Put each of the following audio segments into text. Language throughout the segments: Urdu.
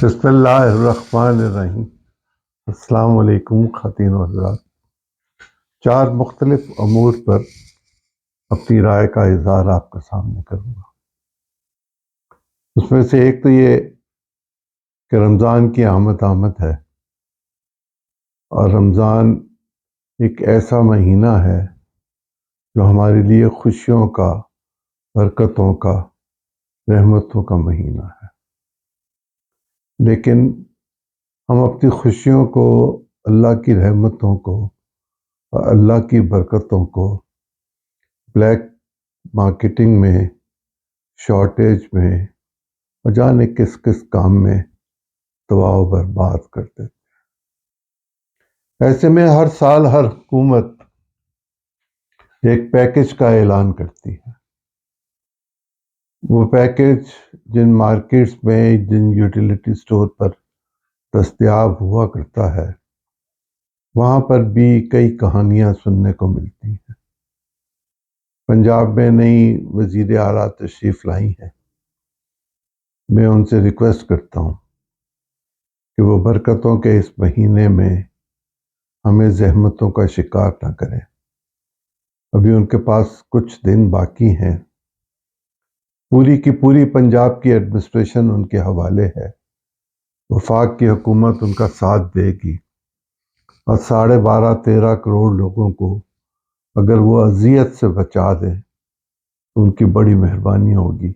بسم اللہ الرحمن الرحیم۔ السلام علیکم خواتین و حضرات۔ 4 مختلف امور پر اپنی رائے کا اظہار آپ کے سامنے کروں گا۔ اس میں سے ایک تو یہ کہ رمضان کی آمد ہے، اور رمضان ایک ایسا مہینہ ہے جو ہمارے لیے خوشیوں کا، برکتوں کا، رحمتوں کا مہینہ ہے۔ لیکن ہم اپنی خوشیوں کو، اللہ کی رحمتوں کو اور اللہ کی برکتوں کو بلیک مارکیٹنگ میں، شارٹیج میں اور جانے کس کس کام میں تباہ و برباد کر دیتے ہیں۔ ایسے میں ہر سال ہر حکومت ایک پیکج کا اعلان کرتی ہے۔ وہ پیکج جن مارکیٹس میں، جن یوٹیلیٹی سٹور پر دستیاب ہوا کرتا ہے، وہاں پر بھی کئی کہانیاں سننے کو ملتی ہیں۔ پنجاب میں نئی وزیر اعلیٰ تشریف لائی ہیں۔ میں ان سے ریکویسٹ کرتا ہوں کہ وہ برکتوں کے اس مہینے میں ہمیں زحمتوں کا شکار نہ کریں۔ ابھی ان کے پاس کچھ دن باقی ہیں۔ پوری کی پوری پنجاب کی ایڈمنسٹریشن ان کے حوالے ہے۔ وفاق کی حکومت ان کا ساتھ دے گی، اور 12.5-13 کروڑ لوگوں کو اگر وہ اذیت سے بچا دیں تو ان کی بڑی مہربانی ہوگی،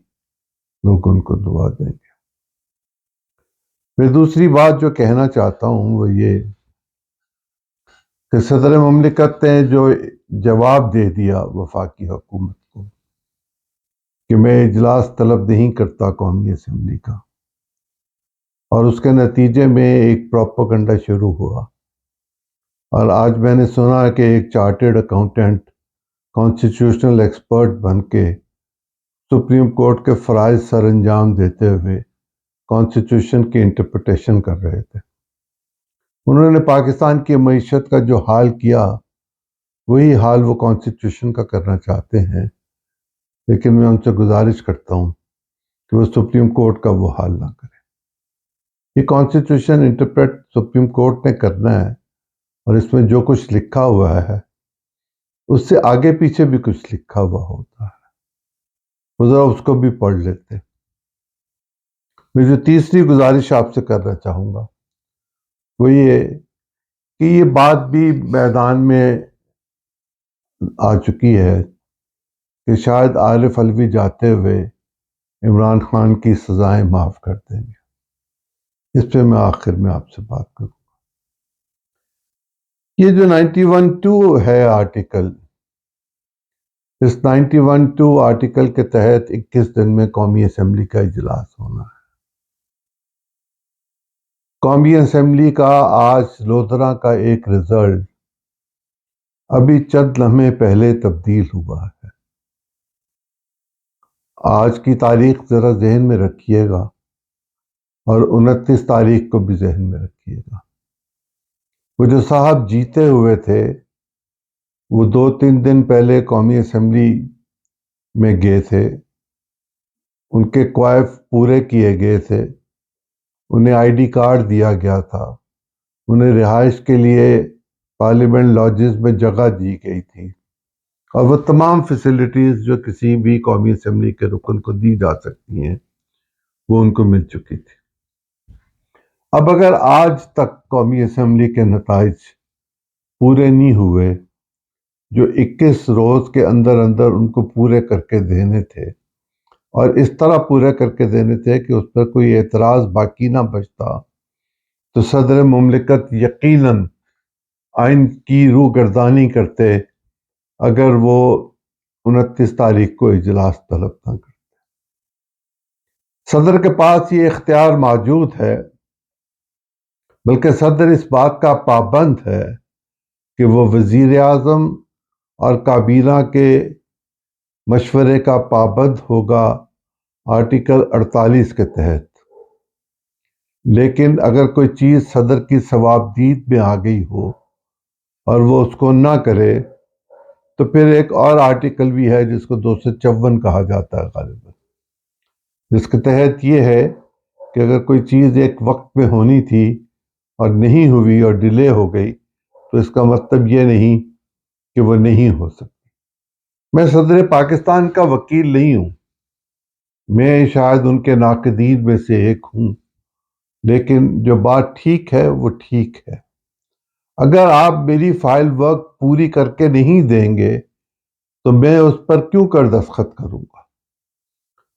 لوگ ان کو دعا دیں گے۔ میں دوسری بات جو کہنا چاہتا ہوں وہ یہ کہ صدر مملکت نے جو جواب دے دیا وفاقی حکومت کو کہ میں اجلاس طلب نہیں کرتا قومی اسمبلی کا، اور اس کے نتیجے میں ایک پروپیگنڈا شروع ہوا، اور آج میں نے سنا کہ ایک چارٹرڈ اکاؤنٹنٹ کانسٹیٹیوشنل ایکسپرٹ بن کے سپریم کورٹ کے فرائض سر انجام دیتے ہوئے کانسٹیٹیوشن کی انٹرپریٹیشن کر رہے تھے۔ انہوں نے پاکستان کی معیشت کا جو حال کیا، وہی حال وہ کانسٹیٹیوشن کا کرنا چاہتے ہیں، لیکن میں ان سے گزارش کرتا ہوں کہ وہ سپریم کورٹ کا وہ حال نہ کریں۔ یہ کانسٹیٹیوشن انٹرپریٹ سپریم کورٹ نے کرنا ہے، اور اس میں جو کچھ لکھا ہوا ہے اس سے آگے پیچھے بھی کچھ لکھا ہوا ہوتا ہے، وہ ذرا اس کو بھی پڑھ لیتے۔ میں جو تیسری گزارش آپ سے کرنا چاہوں گا وہ یہ کہ یہ بات بھی میدان میں آ چکی ہے کہ شاید عارف علوی جاتے ہوئے عمران خان کی سزائیں معاف کر دیں گے۔ اس پہ میں آخر میں آپ سے بات کروں۔ یہ جو 91(2) ہے آرٹیکل، اس 91(2) آرٹیکل کے تحت 21 دن میں قومی اسمبلی کا اجلاس ہونا ہے۔ قومی اسمبلی کا آج لودھرا کا ایک رزلٹ ابھی چند لمحے پہلے تبدیل ہوا ہے۔ آج کی تاریخ ذرا ذہن میں رکھیے گا، اور 29 تاریخ کو بھی ذہن میں رکھیے گا۔ وہ جو صاحب جیتے ہوئے تھے، وہ 2-3 دن پہلے قومی اسمبلی میں گئے تھے، ان کے کوائف پورے کیے گئے تھے، انہیں آئی ڈی کارڈ دیا گیا تھا، انہیں رہائش کے لیے پارلیمنٹ لاجز میں جگہ دی گئی تھی، اور وہ تمام فیسلٹیز جو کسی بھی قومی اسمبلی کے رکن کو دی جا سکتی ہیں وہ ان کو مل چکی تھی۔ اب اگر آج تک قومی اسمبلی کے نتائج پورے نہیں ہوئے جو 21 روز کے اندر اندر ان کو پورے کر کے دینے تھے، اور اس طرح پورے کر کے دینے تھے کہ اس پر کوئی اعتراض باقی نہ بچتا، تو صدر مملکت یقیناً آئین کی روح گردانی کرتے اگر وہ 29 تاریخ کو اجلاس طلب نہ کرتے۔ صدر کے پاس یہ اختیار موجود ہے، بلکہ صدر اس بات کا پابند ہے کہ وہ وزیر اعظم اور کابینہ کے مشورے کا پابند ہوگا آرٹیکل 48 کے تحت۔ لیکن اگر کوئی چیز صدر کی صوابدید میں آ گئی ہو اور وہ اس کو نہ کرے، تو پھر ایک اور آرٹیکل بھی ہے جس کو 254 کہا جاتا ہے غالباً، جس کے تحت یہ ہے کہ اگر کوئی چیز ایک وقت میں ہونی تھی اور نہیں ہوئی اور ڈیلے ہو گئی تو اس کا مطلب یہ نہیں کہ وہ نہیں ہو سکتی۔ میں صدر پاکستان کا وکیل نہیں ہوں، میں شاید ان کے ناقدین میں سے ایک ہوں، لیکن جو بات ٹھیک ہے وہ ٹھیک ہے۔ اگر آپ میری فائل ورک پوری کر کے نہیں دیں گے تو میں اس پر کیوں کر دستخط کروں گا؟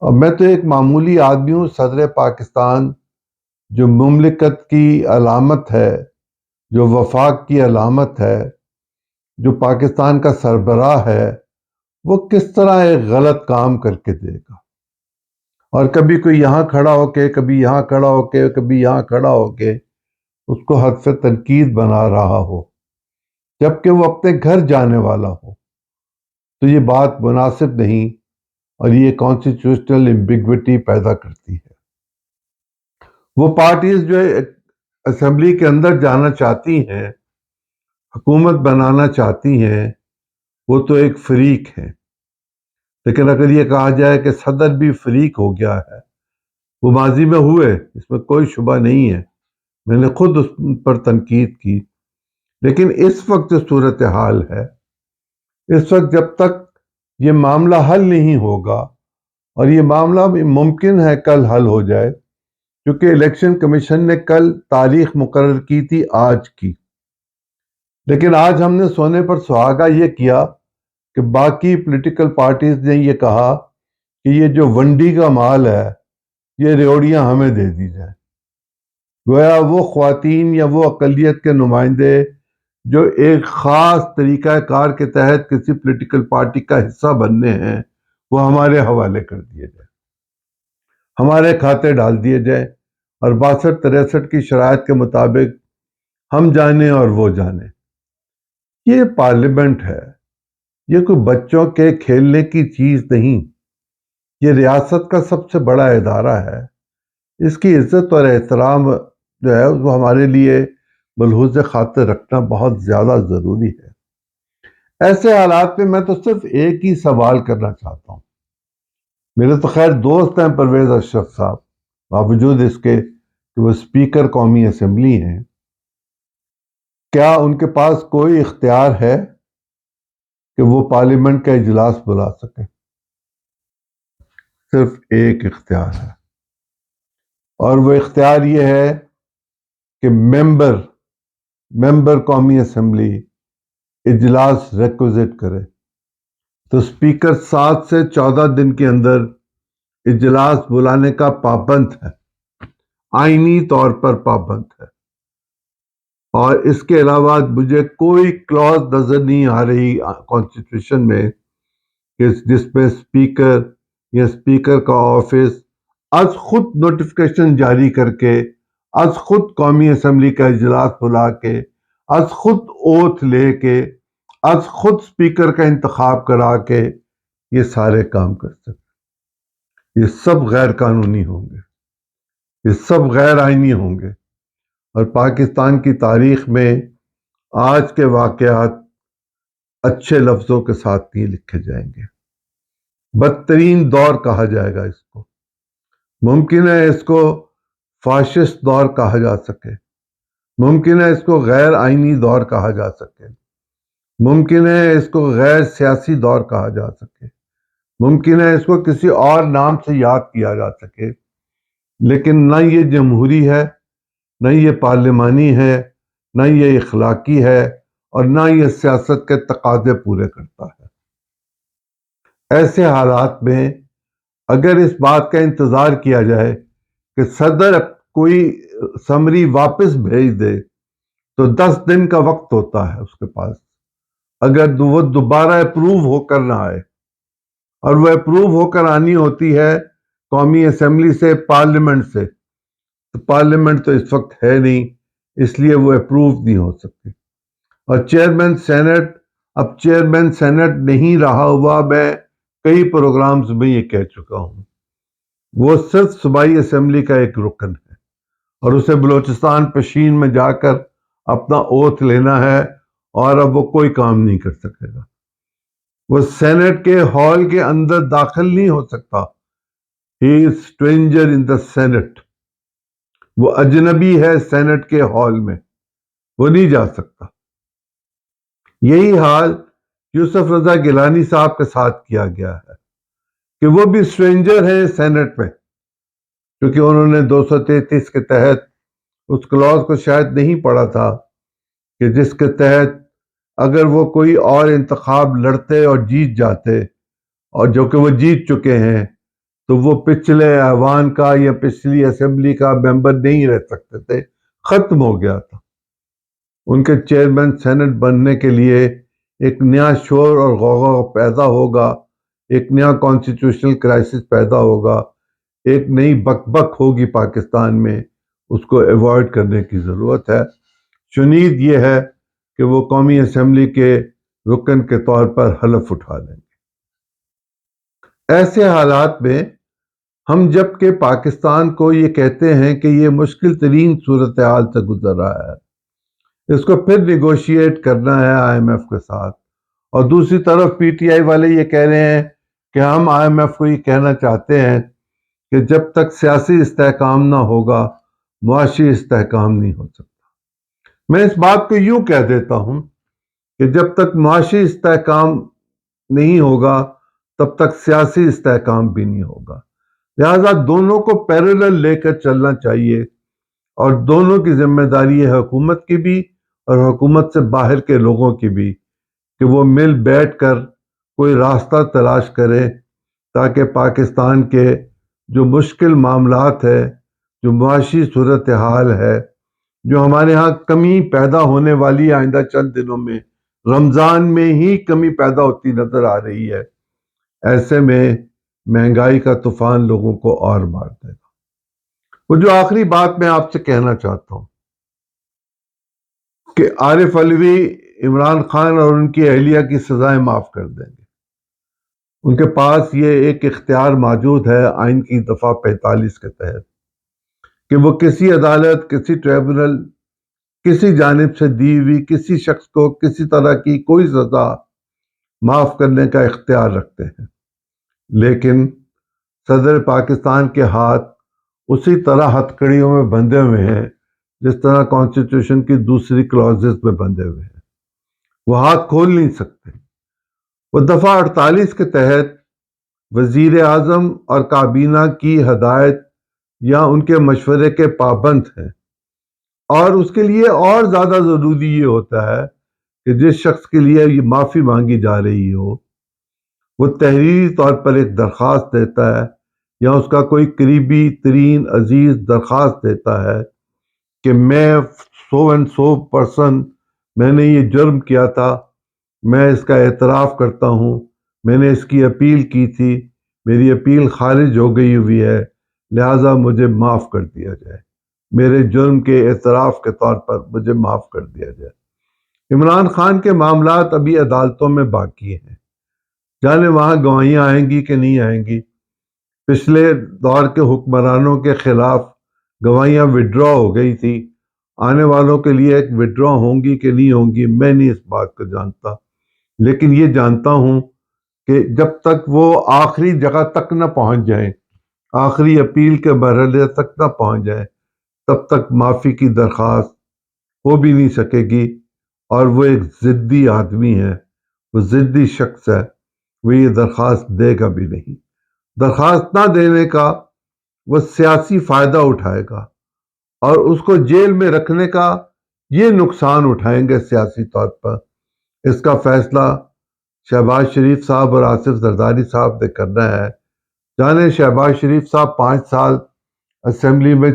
اور میں تو ایک معمولی آدمی ہوں۔ صدر پاکستان جو مملکت کی علامت ہے، جو وفاق کی علامت ہے، جو پاکستان کا سربراہ ہے، وہ کس طرح ایک غلط کام کر کے دے گا؟ اور کبھی کوئی یہاں کھڑا ہو کے، کبھی یہاں کھڑا ہو کے، کبھی یہاں کھڑا ہو کے اس کو حد سے تنقید بنا رہا ہو جبکہ وہ اپنے گھر جانے والا ہو، تو یہ بات مناسب نہیں اور یہ کانسٹیٹیوشنل ایمبیگوٹی پیدا کرتی ہے۔ وہ پارٹیز جو اسمبلی کے اندر جانا چاہتی ہیں، حکومت بنانا چاہتی ہیں، وہ تو ایک فریق ہے، لیکن اگر یہ کہا جائے کہ صدر بھی فریق ہو گیا ہے، وہ ماضی میں ہوئے، اس میں کوئی شبہ نہیں ہے، میں نے خود اس پر تنقید کی، لیکن اس وقت جو صورتحال ہے، اس وقت جب تک یہ معاملہ حل نہیں ہوگا، اور یہ معاملہ بھی ممکن ہے کل حل ہو جائے، کیونکہ الیکشن کمیشن نے کل تاریخ مقرر کی تھی آج کی، لیکن آج ہم نے سونے پر سہاگا یہ کیا کہ باقی پولیٹیکل پارٹیز نے یہ کہا کہ یہ جو ونڈی کا مال ہے یہ ریوڑیاں ہمیں دے دی جائیں۔ گویا وہ خواتین یا وہ اقلیت کے نمائندے جو ایک خاص طریقہ کار کے تحت کسی پولیٹیکل پارٹی کا حصہ بننے ہیں، وہ ہمارے حوالے کر دیے جائیں، ہمارے کھاتے ڈال دیے جائیں، اور 62-63 کی شرائط کے مطابق ہم جانیں اور وہ جانیں۔ یہ پارلیمنٹ ہے، یہ کوئی بچوں کے کھیلنے کی چیز نہیں، یہ ریاست کا سب سے بڑا ادارہ ہے، اس کی عزت اور احترام جو ہے وہ ہمارے لیے ملحوظ خاطر رکھنا بہت زیادہ ضروری ہے۔ ایسے حالات میں تو صرف ایک ہی سوال کرنا چاہتا ہوں۔ میرے تو خیر دوست ہیں پرویز اشرف صاحب، باوجود اس کے کہ وہ اسپیکر قومی اسمبلی ہیں، کیا ان کے پاس کوئی اختیار ہے کہ وہ پارلیمنٹ کا اجلاس بلا سکیں؟ صرف ایک اختیار ہے، اور وہ اختیار یہ ہے کہ ممبر قومی اسمبلی اجلاس ریکوزٹ کرے، تو اسپیکر 7 سے 14 دن کے اندر اجلاس بلانے کا پابند ہے، آئینی طور پر پابند ہے، اور اس کے علاوہ مجھے کوئی کلوز نظر نہیں آ رہی کانسٹیٹیوشن میں کہ جس میں اسپیکر یا اسپیکر کا آفس از خود نوٹیفیکیشن جاری کر کے، از خود قومی اسمبلی کا اجلاس بلا کے، از خود اوتھ لے کے، از خود اسپیکر کا انتخاب کرا کے یہ سارے کام کر سکتے۔ یہ سب غیر قانونی ہوں گے، یہ سب غیر آئینی ہوں گے، اور پاکستان کی تاریخ میں آج کے واقعات اچھے لفظوں کے ساتھ نہیں لکھے جائیں گے، بدترین دور کہا جائے گا اس کو۔ ممکن ہے اس کو فاشسٹ دور کہا جا سکے، ممکن ہے اس کو غیر آئینی دور کہا جا سکے، ممکن ہے اس کو غیر سیاسی دور کہا جا سکے، ممکن ہے اس کو کسی اور نام سے یاد کیا جا سکے، لیکن نہ یہ جمہوری ہے، نہ یہ پارلیمانی ہے، نہ یہ اخلاقی ہے، اور نہ یہ سیاست کے تقاضے پورے کرتا ہے۔ ایسے حالات میں اگر اس بات کا انتظار کیا جائے کہ صدر کوئی سمری واپس بھیج دے تو 10 دن کا وقت ہوتا ہے اس کے پاس، اگر وہ دوبارہ اپروو ہو کر نہ آئے، اور وہ اپروو ہو کر آنی ہوتی ہے قومی اسمبلی سے، پارلیمنٹ سے، تو پارلیمنٹ تو اس وقت ہے نہیں، اس لیے وہ اپروو نہیں ہو سکتی۔ اور چیئرمین سینٹ، اب چیئرمین سینٹ نہیں رہا ہوا، میں کئی پروگرامز میں یہ کہہ چکا ہوں، وہ صرف صوبائی اسمبلی کا ایک رکن ہے، اور اسے بلوچستان پشین میں جا کر اپنا اوتھ لینا ہے، اور اب وہ کوئی کام نہیں کر سکے گا۔ وہ سینٹ کے ہال کے اندر داخل نہیں ہو سکتا، ہی از اسٹرینجر ان دا سینٹ۔ وہ اجنبی ہے سینٹ کے ہال میں، وہ نہیں جا سکتا۔ یہی حال یوسف رضا گیلانی صاحب کے ساتھ کیا گیا ہے کہ وہ بھی اسٹرینجر ہیں سینٹ میں، کیونکہ انہوں نے 233 کے تحت اس کلاز کو شاید نہیں پڑھا تھا کہ جس کے تحت اگر وہ کوئی اور انتخاب لڑتے اور جیت جاتے، اور جو کہ وہ جیت چکے ہیں، تو وہ پچھلے ایوان کا یا پچھلی اسمبلی کا ممبر نہیں رہ سکتے تھے، ختم ہو گیا تھا۔ ان کے چیئرمین سینٹ بننے کے لیے ایک نیا شور اور غوغا پیدا ہوگا، ایک نیا کانسٹیٹیوشنل کرائسس پیدا ہوگا، ایک نئی بک بک ہوگی پاکستان میں، اس کو ایوائڈ کرنے کی ضرورت ہے۔ شنید یہ ہے کہ وہ قومی اسمبلی کے رکن کے طور پر حلف اٹھا لیں گے۔ ایسے حالات میں ہم جب کہ پاکستان کو یہ کہتے ہیں کہ یہ مشکل ترین صورتحال سے گزر رہا ہے، اس کو پھر نیگوشیٹ کرنا ہے آئی ایم ایف کے ساتھ، اور دوسری طرف پی ٹی آئی والے یہ کہہ رہے ہیں کہ ہم آئی ایم ایف کو یہ کہنا چاہتے ہیں کہ جب تک سیاسی استحکام نہ ہوگا، معاشی استحکام نہیں ہو سکتا۔ میں اس بات کو یوں کہہ دیتا ہوں کہ جب تک معاشی استحکام نہیں ہوگا تب تک سیاسی استحکام بھی نہیں ہوگا، لہذا دونوں کو پیرلل لے کر چلنا چاہیے، اور دونوں کی ذمہ داری ہے حکومت کی بھی اور حکومت سے باہر کے لوگوں کی بھی کہ وہ مل بیٹھ کر کوئی راستہ تلاش کرے تاکہ پاکستان کے جو مشکل معاملات ہے، جو معاشی صورتحال ہے، جو ہمارے ہاں کمی پیدا ہونے والی آئندہ چند دنوں میں، رمضان میں ہی کمی پیدا ہوتی نظر آ رہی ہے، ایسے میں مہنگائی کا طوفان لوگوں کو اور مار دے گا۔ وہ جو آخری بات میں آپ سے کہنا چاہتا ہوں کہ عارف علوی عمران خان اور ان کی اہلیہ کی سزائیں معاف کر دیں گے۔ ان کے پاس یہ ایک اختیار موجود ہے آئین کی دفعہ 45 کے تحت کہ وہ کسی عدالت، کسی ٹریبونل، کسی جانب سے دی ہوئی کسی شخص کو کسی طرح کی کوئی سزا معاف کرنے کا اختیار رکھتے ہیں، لیکن صدر پاکستان کے ہاتھ اسی طرح ہتھ کڑیوں میں بندھے ہوئے ہیں جس طرح کانسٹیٹیوشن کی دوسری کلازز میں بندھے ہوئے ہیں، وہ ہاتھ کھول نہیں سکتے۔ وہ دفعہ 48 کے تحت وزیر اعظم اور کابینہ کی ہدایت یا ان کے مشورے کے پابند ہیں، اور اس کے لیے اور زیادہ ضروری یہ ہوتا ہے کہ جس شخص کے لیے یہ معافی مانگی جا رہی ہو وہ تحریری طور پر ایک درخواست دیتا ہے یا اس کا کوئی قریبی ترین عزیز درخواست دیتا ہے کہ میں سو اینڈ سو پرسن، میں نے یہ جرم کیا تھا، میں اس کا اعتراف کرتا ہوں، میں نے اس کی اپیل کی تھی، میری اپیل خارج ہو گئی ہوئی ہے، لہٰذا مجھے معاف کر دیا جائے، میرے جرم کے اعتراف کے طور پر مجھے معاف کر دیا جائے۔ عمران خان کے معاملات ابھی عدالتوں میں باقی ہیں، جانے وہاں گواہیاں آئیں گی کہ نہیں آئیں گی۔ پچھلے دور کے حکمرانوں کے خلاف گواہیاں وڈرا ہو گئی تھی، آنے والوں کے لیے ایک وڈرا ہوں گی کہ نہیں ہوں گی میں نہیں اس بات کو جانتا، لیکن یہ جانتا ہوں کہ جب تک وہ آخری جگہ تک نہ پہنچ جائیں، آخری اپیل کے مرحلے تک نہ پہنچ جائیں، تب تک معافی کی درخواست ہو بھی نہیں سکے گی۔ اور وہ ایک ضدی آدمی ہے، وہ ضدی شخص ہے، وہ یہ درخواست دے گا بھی نہیں۔ درخواست نہ دینے کا وہ سیاسی فائدہ اٹھائے گا، اور اس کو جیل میں رکھنے کا یہ نقصان اٹھائیں گے سیاسی طور پر۔ اس کا فیصلہ شہباز شریف صاحب اور آصف زرداری صاحب نے کرنا ہے۔ جانے شہباز شریف صاحب 5 سال اسمبلی میں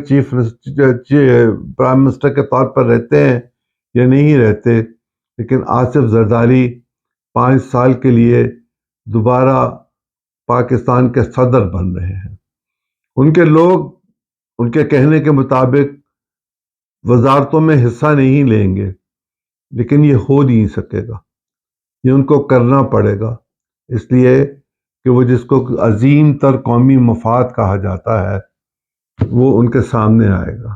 پرائم منسٹر کے طور پر رہتے ہیں یا نہیں رہتے، لیکن آصف زرداری 5 سال کے لیے دوبارہ پاکستان کے صدر بن رہے ہیں۔ ان کے لوگ ان کے کہنے کے مطابق وزارتوں میں حصہ نہیں لیں گے، لیکن یہ ہو نہیں سکے گا، یہ ان کو کرنا پڑے گا، اس لیے کہ وہ جس کو عظیم تر قومی مفاد کہا جاتا ہے وہ ان کے سامنے آئے گا۔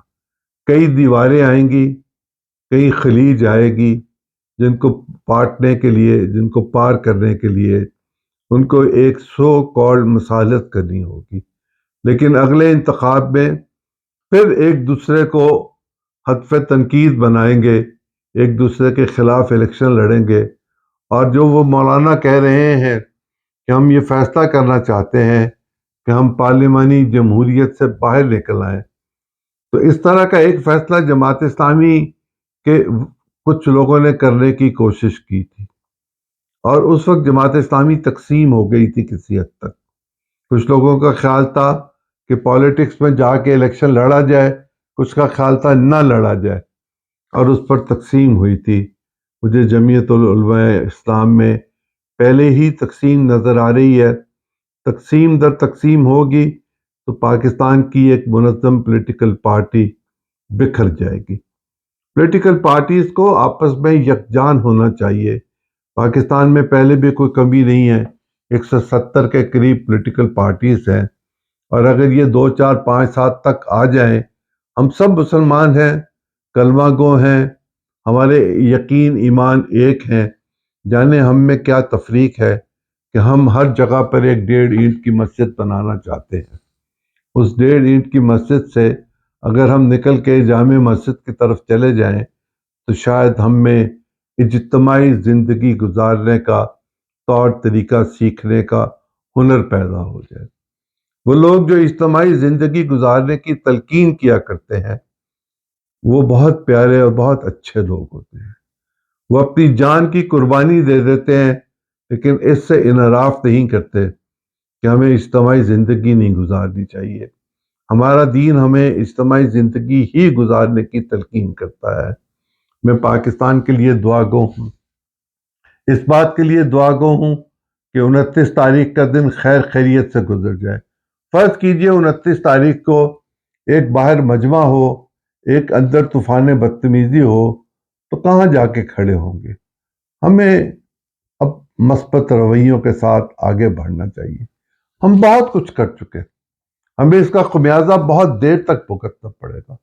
کئی دیواریں آئیں گی، کئی خلیج آئے گی، جن کو پاٹنے کے لیے، جن کو پار کرنے کے لیے ان کو ایک سو کالڈ مصالحت کرنی ہوگی۔ لیکن اگلے انتخاب میں پھر ایک دوسرے کو ہدف تنقید بنائیں گے، ایک دوسرے کے خلاف الیکشن لڑیں گے، اور جو وہ مولانا کہہ رہے ہیں کہ ہم یہ فیصلہ کرنا چاہتے ہیں کہ ہم پارلیمانی جمہوریت سے باہر نکل آئیں، تو اس طرح کا ایک فیصلہ جماعت اسلامی کے کچھ لوگوں نے کرنے کی کوشش کی تھی، اور اس وقت جماعت اسلامی تقسیم ہو گئی تھی کسی حد تک۔ کچھ لوگوں کا خیال تھا کہ پالیٹکس میں جا کے الیکشن لڑا جائے، کچھ کا خیال تھا نہ لڑا جائے، اور اس پر تقسیم ہوئی تھی۔ مجھے جمعیت العلماء اسلام میں پہلے ہی تقسیم نظر آ رہی ہے۔ تقسیم در تقسیم ہوگی تو پاکستان کی ایک منظم پولیٹیکل پارٹی بکھر جائے گی۔ پولیٹیکل پارٹیز کو آپس میں یکجان ہونا چاہیے۔ پاکستان میں پہلے بھی کوئی کمی نہیں ہے، 170 کے قریب پولیٹیکل پارٹیز ہیں، اور اگر یہ 2 4 5 7 تک آ جائیں، ہم سب مسلمان ہیں، کلمہ گو ہیں، ہمارے یقین ایمان ایک ہیں، جانے ہم میں کیا تفریق ہے کہ ہم ہر جگہ پر ایک 1.5 اینٹ کی مسجد بنانا چاہتے ہیں۔ اس 1.5 اینٹ کی مسجد سے اگر ہم نکل کے جامع مسجد کی طرف چلے جائیں تو شاید ہم میں اجتماعی زندگی گزارنے کا طور طریقہ سیکھنے کا ہنر پیدا ہو جائے۔ وہ لوگ جو اجتماعی زندگی گزارنے کی تلقین کیا کرتے ہیں وہ بہت پیارے اور بہت اچھے لوگ ہوتے ہیں۔ وہ اپنی جان کی قربانی دے دیتے ہیں، لیکن اس سے انحراف نہیں کرتے کہ ہمیں اجتماعی زندگی نہیں گزارنی چاہیے۔ ہمارا دین ہمیں اجتماعی زندگی ہی گزارنے کی تلقین کرتا ہے۔ میں پاکستان کے لیے دعا گو ہوں، اس بات کے لیے دعا گو ہوں کہ 29 تاریخ کا دن خیر خیریت سے گزر جائے۔ فرض کیجئے 29 تاریخ کو ایک باہر مجمع ہو، ایک اندر طوفان بدتمیزی ہو، تو کہاں جا کے کھڑے ہوں گے؟ ہمیں اب مثبت رویوں کے ساتھ آگے بڑھنا چاہیے۔ ہم بہت کچھ کر چکے، ہمیں اس کا خمیازہ بہت دیر تک بھگتنا پڑے گا۔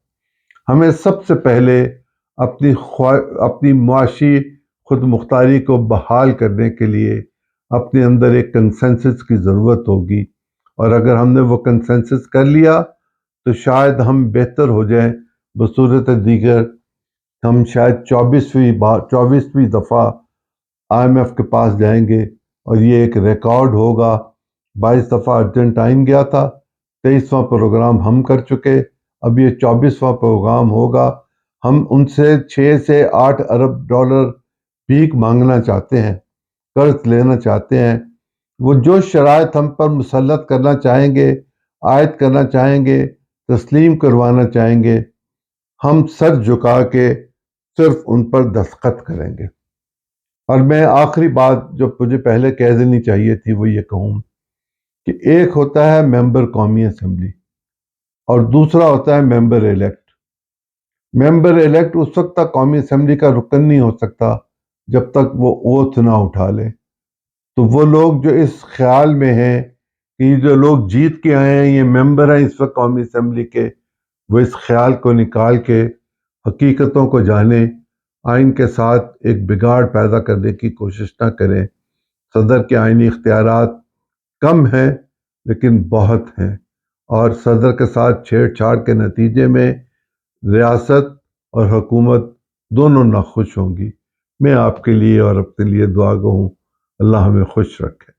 ہمیں سب سے پہلے اپنی معاشی خود مختاری کو بحال کرنے کے لیے اپنے اندر ایک کنسنسس کی ضرورت ہوگی، اور اگر ہم نے وہ کنسنسس کر لیا تو شاید ہم بہتر ہو جائیں۔ بصورت دیگر ہم شاید 24ویں دفعہ IMF کے پاس جائیں گے، اور یہ ایک ریکارڈ ہوگا۔ 22 دفعہ ارجنٹائن گیا تھا، 23واں پروگرام ہم کر چکے، اب یہ 24واں پروگرام ہوگا۔ ہم ان سے 6 سے 8 ارب ڈالر بھیک مانگنا چاہتے ہیں، قرض لینا چاہتے ہیں۔ وہ جو شرائط ہم پر مسلط کرنا چاہیں گے، عائد کرنا چاہیں گے، تسلیم کروانا چاہیں گے، ہم سر جھکا کے صرف ان پر دستخط کریں گے۔ اور میں آخری بات جو مجھے پہلے کہہ دینی چاہیے تھی وہ یہ کہوں کہ ایک ہوتا ہے ممبر قومی اسمبلی اور دوسرا ہوتا ہے ممبر الیکٹ۔ ممبر الیکٹ اس وقت تک قومی اسمبلی کا رکن نہیں ہو سکتا جب تک وہ اوتھ نہ اٹھا لے۔ تو وہ لوگ جو اس خیال میں ہیں کہ یہ جو لوگ جیت کے آئے ہیں یہ ممبر ہیں اس وقت قومی اسمبلی کے، وہ اس خیال کو نکال کے حقیقتوں کو جانیں، آئین کے ساتھ ایک بگاڑ پیدا کرنے کی کوشش نہ کریں۔ صدر کے آئینی اختیارات کم ہیں لیکن بہت ہیں، اور صدر کے ساتھ چھیڑ چھاڑ کے نتیجے میں ریاست اور حکومت دونوں ناخوش ہوں گی۔ میں آپ کے لیے اور اپنے لیے دعا گو ہوں، اللہ ہمیں خوش رکھے۔